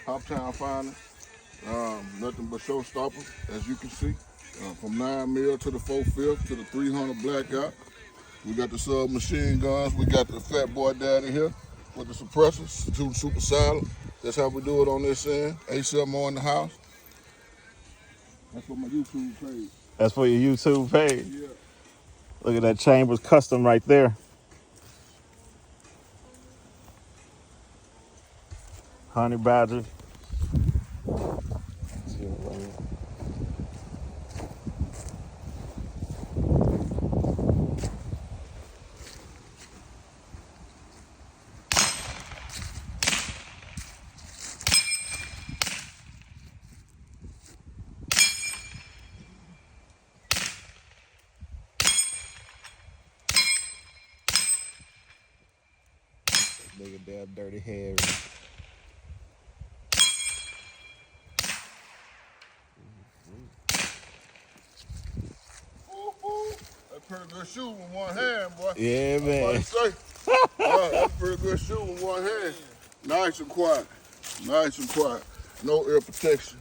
Hoptown Finest. Nothing but showstopper, as you can see. From 9 mil to the 4/5 to the 300 blackout. We got the submachine guns. We got the Fat Boy Daddy here with the suppressors, two super silent. That's how we do it on this end. A7 in the house. That's for my YouTube page. That's for your YouTube page. Yeah. Look at that Chambers custom right there. Honey Badger. Look at that dirty hair. That's pretty good shoe with one hand, boy. Yeah, man. That's pretty good shoe with one hand. Nice and quiet. Nice and quiet. No ear protection.